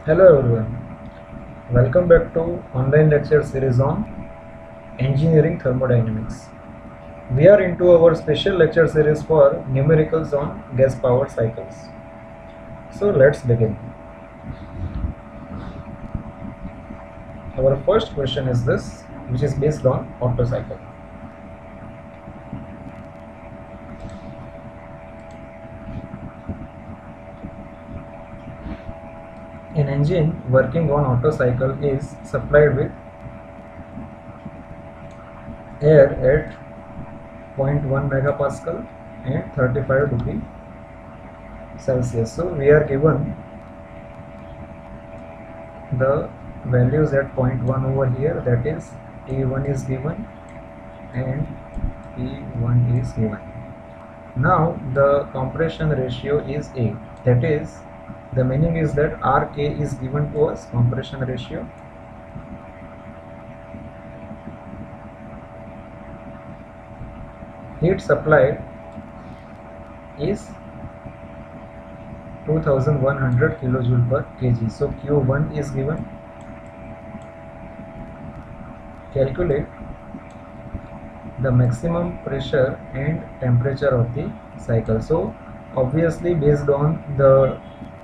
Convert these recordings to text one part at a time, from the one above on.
Hello everyone, welcome back to online lecture series on engineering thermodynamics. We are into our special lecture series for numericals on gas powered cycles. So let's begin. Our first question is this, which is based on Otto cycle. An engine working on Otto cycle is supplied with air at 0.1 megapascal and 35 degree Celsius. So we are given the values at point 1 over here, that is T1 is given and P1 is given. Now the compression ratio is A, that is the meaning is that RK is given to us, compression ratio. Heat supplied is 2100 kilojoule per kg. So Q1 is given. Calculate the maximum pressure and temperature of the cycle. So obviously based on the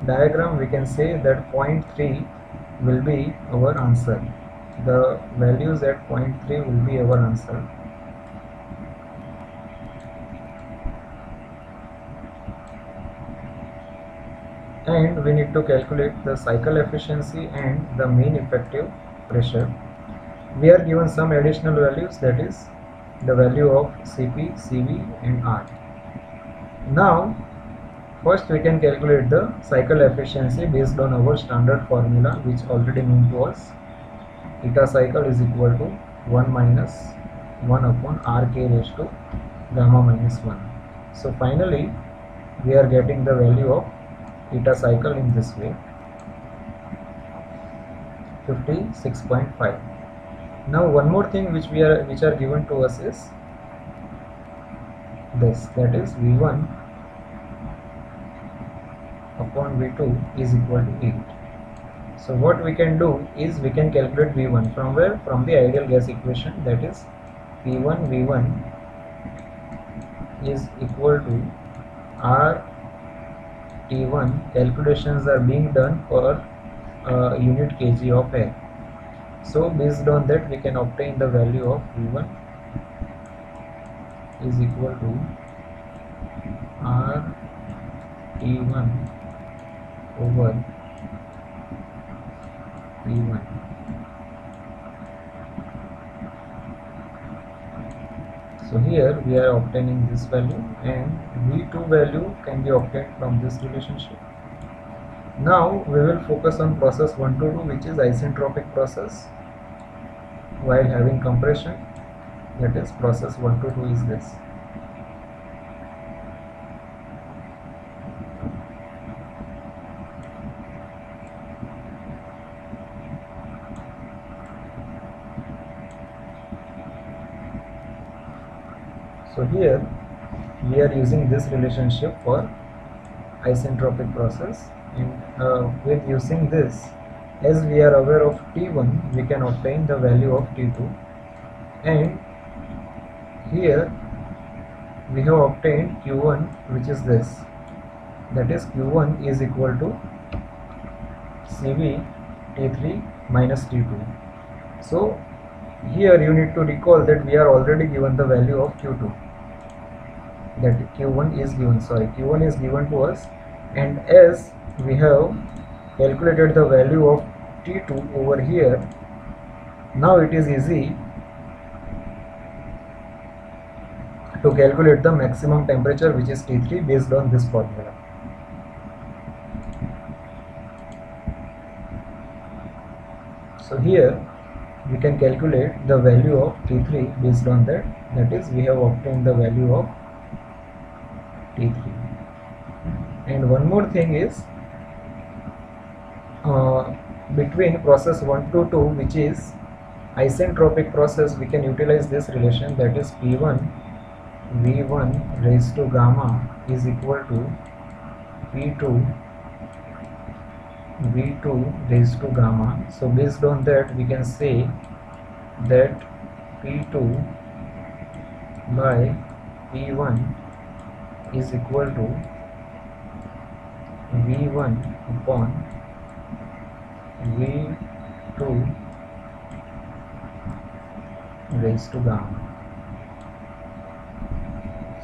diagram we can say that point 3 will be our answer. The values at point 3 will be our answer. And we need to calculate the cycle efficiency and the mean effective pressure. We are given some additional values, that is the value of Cp, Cv and R. Now first we can calculate the cycle efficiency based on our standard formula which already known to us. Eta cycle is equal to 1 minus 1 upon Rk raised to gamma minus 1. So finally we are getting the value of eta cycle in this way, 56.5. Now one more thing which are given to us is this, that is V1 upon V2 is equal to 8. So what we can do is we can calculate V1 from where? From the ideal gas equation, that is P1 V1 is equal to R T1. Calculations are being done for unit kg of air. So based on that we can obtain the value of V1 is equal to R T1 over V1. So here we are obtaining this value and V2 value can be obtained from this relationship. Now we will focus on process 1 to 2, which is isentropic process while having compression, that is process 1 to 2 is this. So here we are using this relationship for isentropic process, and with using this, as we are aware of T1, we can obtain the value of T2, and here we have obtained Q1, which is this, that is Q1 is equal to Cv T3 minus T2. So here you need to recall that we are already given the value of Q2, that Q1 is given to us, and as we have calculated the value of T2 over here, now it is easy to calculate the maximum temperature, which is T3, based on this formula. So here we can calculate the value of T3 based on that, that is we have obtained the value of T3. And one more thing is between process 1 to 2, which is isentropic process, we can utilize this relation, that is P1 V1 raised to gamma is equal to P2 V2 raised to gamma. So based on that we can say that P2 by P1 is equal to V1 upon V2 raised to gamma.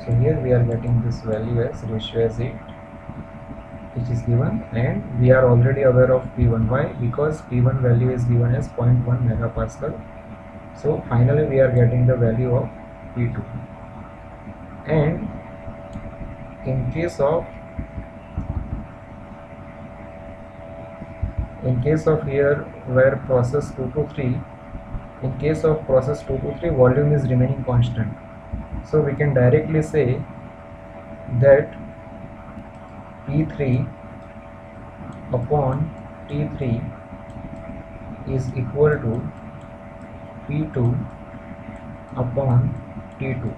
So here we are getting this value as ratio as 8, which is given, and we are already aware of P1. Why? Because P1 value is given as 0.1 megapascal. So finally we are getting the value of P2. And in case of here where process 2 to 3, in case of process 2 to 3 volume is remaining constant. So we can directly say that P3 upon T3 is equal to P2 upon T2,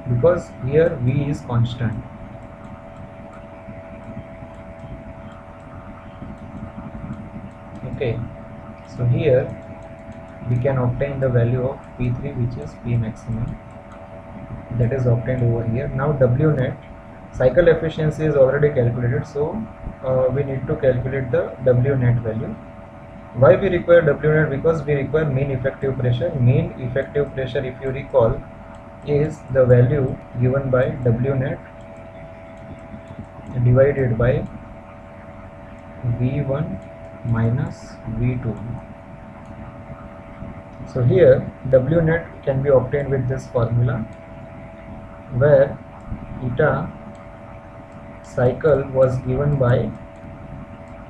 because here V is constant. Okay, so here we can obtain the value of P3, which is P maximum, that is obtained over here. Now W net, cycle efficiency is already calculated, so we need to calculate the W net value. Why we require W net? Because we require mean effective pressure. Mean effective pressure, if you recall, is the value given by W net divided by V1 minus V2. So here W net can be obtained with this formula, where eta cycle was given by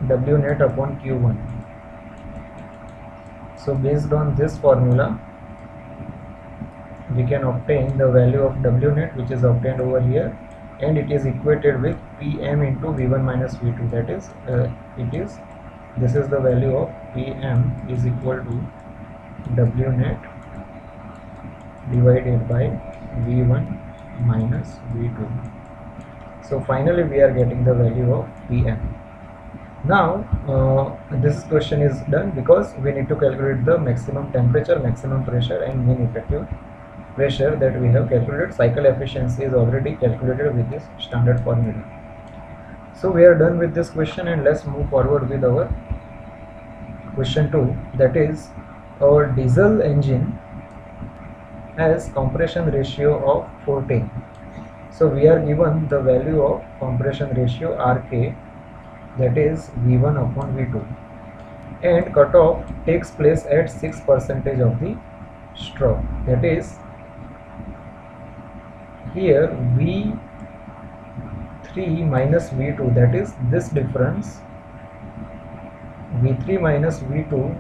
W net upon Q1. So based on this formula we can obtain the value of W net, which is obtained over here, and it is equated with Pm into V1 minus V2. That is, this is the value of Pm is equal to W net divided by V1 minus V2. So finally we are getting the value of Pm. Now this question is done, because we need to calculate the maximum temperature, maximum pressure and mean effective pressure that we have calculated. Cycle efficiency is already calculated with this standard formula. So we are done with this question, and let's move forward with our question 2, that is, our diesel engine has compression ratio of 14. So we are given the value of compression ratio Rk, that is V1 upon V2, and cutoff takes place at 6% of the stroke. That is, here V3 minus V2, that is this difference, V3 minus V2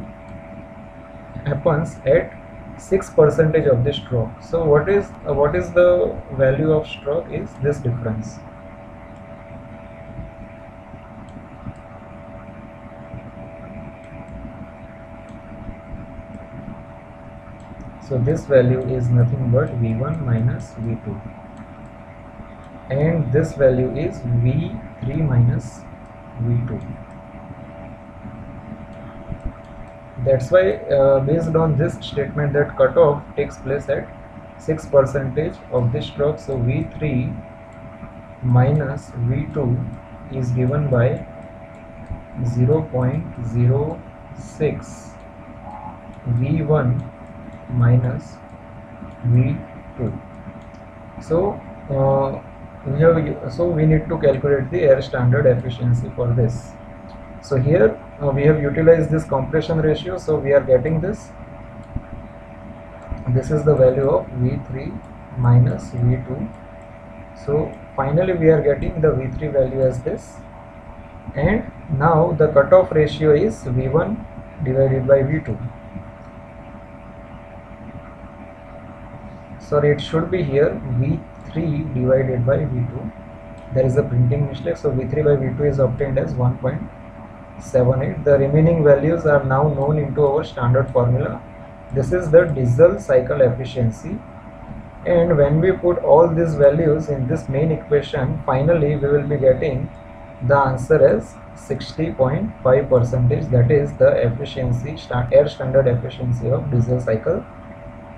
happens at 6% of the stroke. So what is the value of stroke? Is this difference. So this value is nothing but V1 minus V2, and this value is V3 minus V2. That's why based on this statement that cutoff takes place at 6% of the stroke, so V3 minus V2 is given by 0.06 V1 minus V2. So we need to calculate the air standard efficiency for this. So here we have utilized this compression ratio, so we are getting this. This is the value of V3 minus V2. So finally we are getting the V3 value as this, and now the cutoff ratio is V1 divided by V2. Sorry, it should be here V3 divided by V2. There is a printing mistake, so V3 by V2 is obtained as 1.78. The remaining values are now known into our standard formula. This is the diesel cycle efficiency, and when we put all these values in this main equation, finally we will be getting The answer is 60.5%. That is the efficiency, air standard efficiency of diesel cycle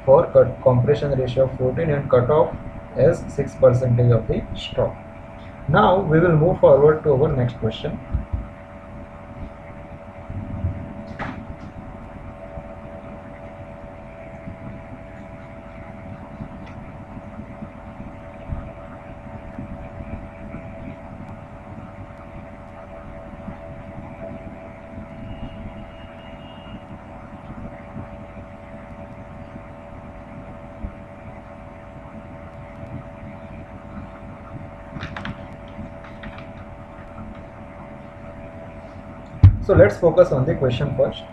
for compression ratio of 14 and cutoff as 6% of the stroke. Now we will move forward to our next question. So let's focus on the question first.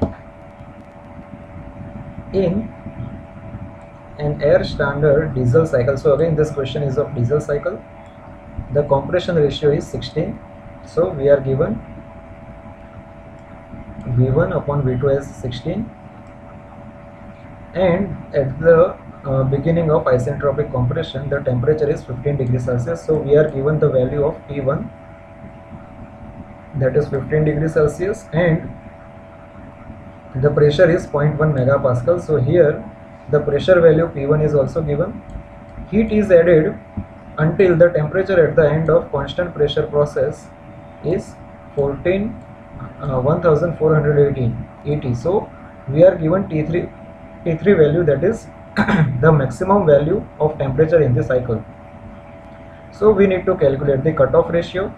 In an air standard diesel cycle, so again this question is of diesel cycle, the compression ratio is 16. So we are given V1 upon V2 as 16, and at the beginning of isentropic compression the temperature is 15 degrees Celsius. So we are given the value of T1, that is 15 degrees Celsius, and the pressure is 0.1 megapascal. So here the pressure value P1 is also given. Heat is added until the temperature at the end of constant pressure process is 1418. So we are given T3 value, that is the maximum value of temperature in the cycle. So we need to calculate the cutoff ratio,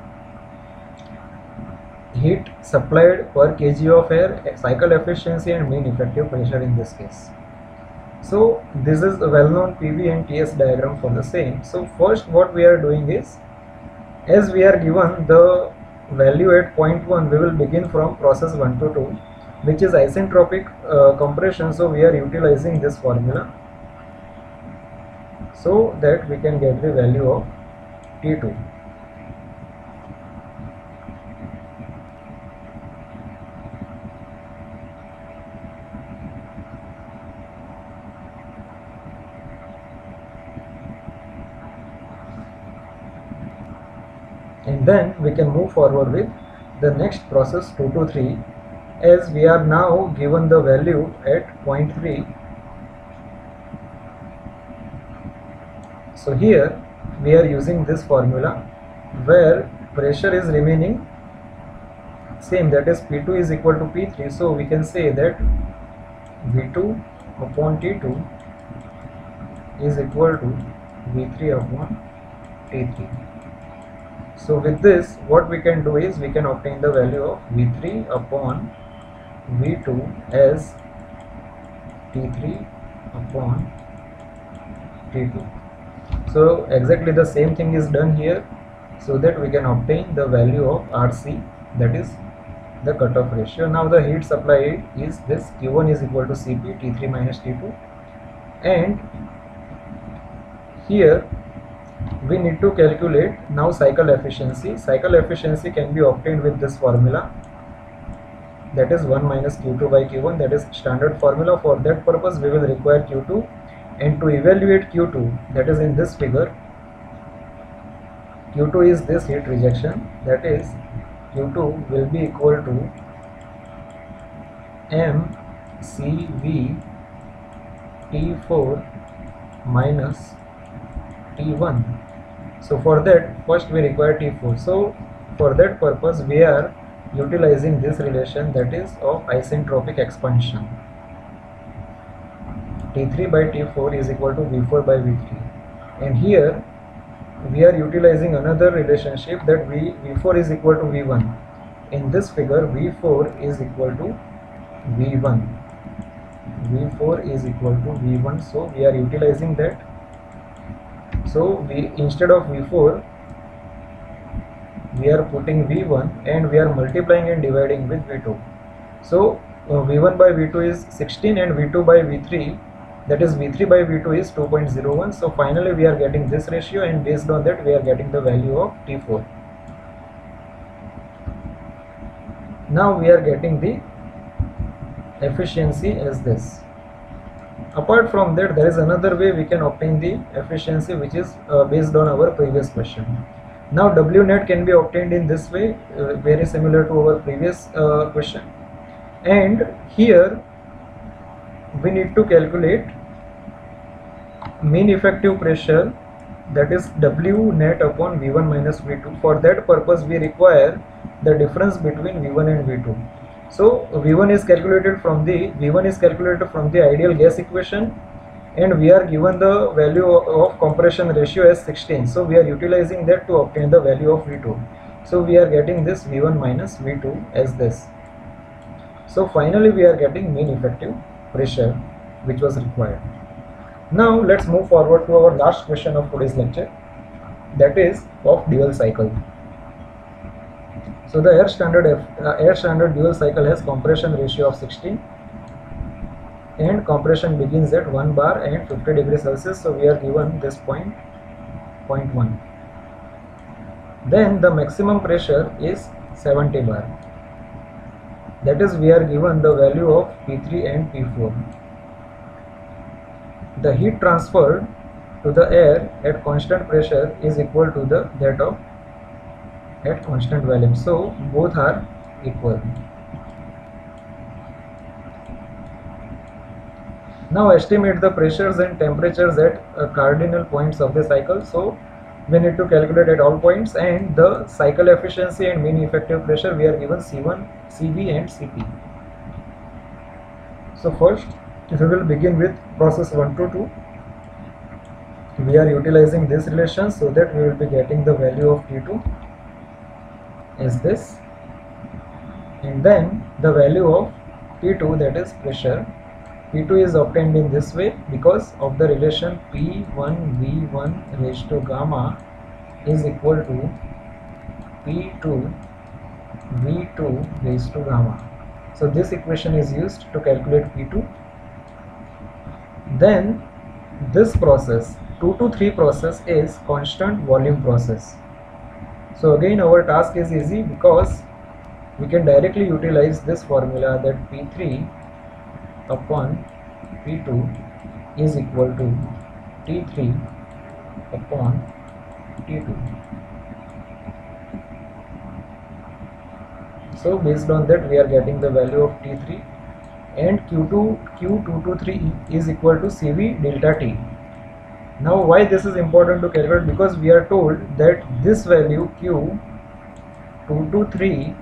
heat supplied per kg of air, cycle efficiency, and mean effective pressure in this case. So this is a well-known PV and TS diagram for the same. So first what we are doing is, as we are given the value at point 1, we will begin from process 1 to 2, which is isentropic compression. So we are utilizing this formula so that we can get the value of T2. And then we can move forward with the next process 2 to 3, as we are now given the value at point 3. So here we are using this formula where pressure is remaining same, that is P2 is equal to P3. So we can say that V2 upon T2 is equal to V3 upon T3. So with this, what we can do is we can obtain the value of V3 upon V2 as T3 upon T2. So exactly the same thing is done here, so that we can obtain the value of RC, that is the cutoff ratio. Now the heat supply is this, Q1 is equal to Cp, T3 minus T2, and here we need to calculate now cycle efficiency. Cycle efficiency can be obtained with this formula, that is 1 minus Q2 by Q1, that is standard formula. For that purpose we will require Q2, and to evaluate Q2, that is in this figure, Q2 is this heat rejection, that is Q2 will be equal to mCV T4 minus T1. So for that first we require T4. So for that purpose we are utilizing this relation, that is of isentropic expansion. T3 by T4 is equal to V4 by V3, and here we are utilizing another relationship, that V4 is equal to V1. In this figure V4 is equal to V1. V4 is equal to V1, so we are utilizing that. So we, instead of V4, we are putting V1 and we are multiplying and dividing with V2. So V1 by V2 is 16 and V2 by V3, that is V3 by V2 is 2.01. So finally we are getting this ratio, and based on that we are getting the value of T4. Now we are getting the efficiency as this. Apart from that, there is another way we can obtain the efficiency, which is based on our previous question. Now W net can be obtained in this way, very similar to our previous question, and here we need to calculate mean effective pressure, that is W net upon V1 minus V2. For that purpose we require the difference between V1 and V2. So V1 is calculated from the ideal gas equation, and we are given the value of compression ratio as 16, so we are utilizing that to obtain the value of V2. So we are getting this V1 minus V2 as this. So finally we are getting mean effective pressure which was required. Now let's move forward to our last question of today's lecture, that is of dual cycle. So the air standard dual cycle has compression ratio of 16, and compression begins at 1 bar and 50 degrees Celsius, so we are given this point 0.1. Then the maximum pressure is 70 bar, that is we are given the value of P3 and P4. The heat transferred to the air at constant pressure is equal to that of at constant volume, so both are equal. Now estimate the pressures and temperatures at cardinal points of the cycle. So we need to calculate at all points, and the cycle efficiency and mean effective pressure we are given C1, Cv and Cp. So first we will begin with process 1 to 2. We are utilizing this relation so that we will be getting the value of T2 as this, and then the value of P2, that is pressure. P2 is obtained in this way because of the relation P1 V1 raised to gamma is equal to P2 V2 raised to gamma. So this equation is used to calculate P2. Then this process 2 to 3 process is constant volume process. So again our task is easy because we can directly utilize this formula, that P3 upon P2 is equal to T3 upon T2. So based on that we are getting the value of T3, and Q223 is equal to Cv delta T. Now why this is important to calculate, because we are told that this value Q223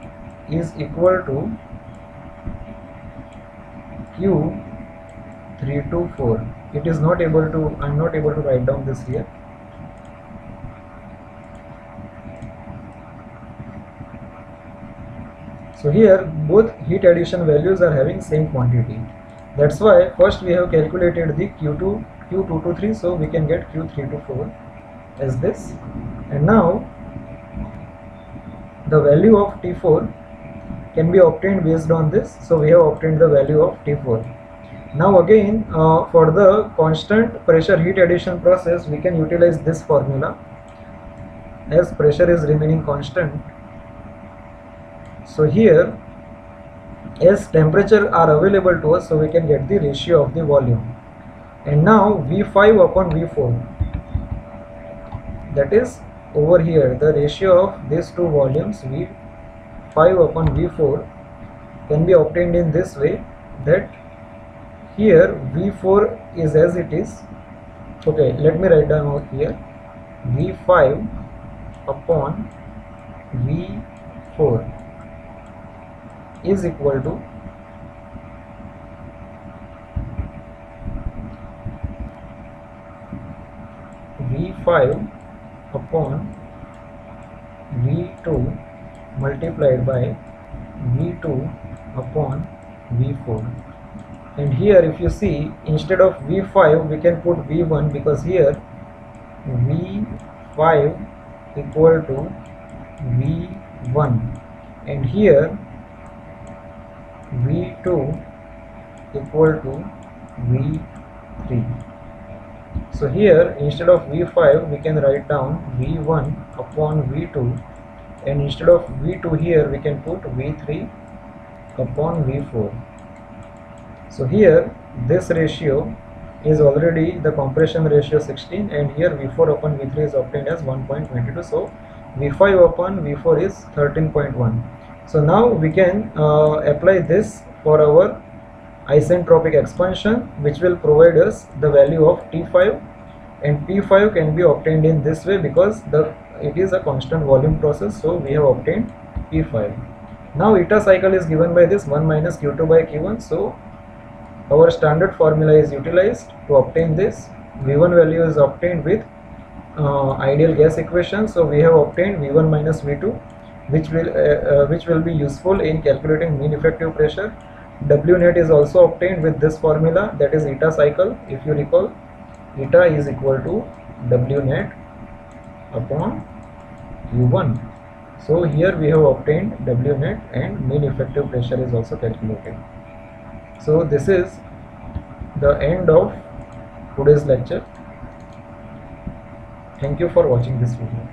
is equal to Q324. It is not able to, I am not able to write down this here. So here both heat addition values are having same quantity. That's why first we have calculated the Q223, so we can get Q324 as this, and now the value of T4 can be obtained based on this, so we have obtained the value of T4. Now again for the constant pressure heat addition process we can utilize this formula, as pressure is remaining constant. So here as temperature are available to us, so we can get the ratio of the volume. And now V5 upon V4, that is over here the ratio of these two volumes V5 upon V4 can be obtained in this way, that here V4 is as it is. Okay, let me write down over here V5 upon V4 is equal to V5 upon V2 multiplied by V2 upon V4. And here if you see, instead of V5 we can put V1, because here V5 equal to V1 and here V2 equal to V3. So here instead of V5 we can write down V1 upon V2, and instead of V2 here we can put V3 upon V4. So here this ratio is already the compression ratio 16, and here V4 upon V3 is obtained as 1.22. So V5 upon V4 is 13.1. So now we can apply this for our isentropic expansion, which will provide us the value of T5, and P5 can be obtained in this way because it is a constant volume process, so we have obtained P5. Now eta cycle is given by this 1 minus Q2 by Q1, so our standard formula is utilized to obtain this. V1 value is obtained with ideal gas equation, so we have obtained V1 minus V2, which will be useful in calculating mean effective pressure. W net is also obtained with this formula, that is eta cycle. If you recall, eta is equal to W net upon Q1. So here we have obtained W net and mean effective pressure is also calculated. So this is the end of today's lecture. Thank you for watching this video.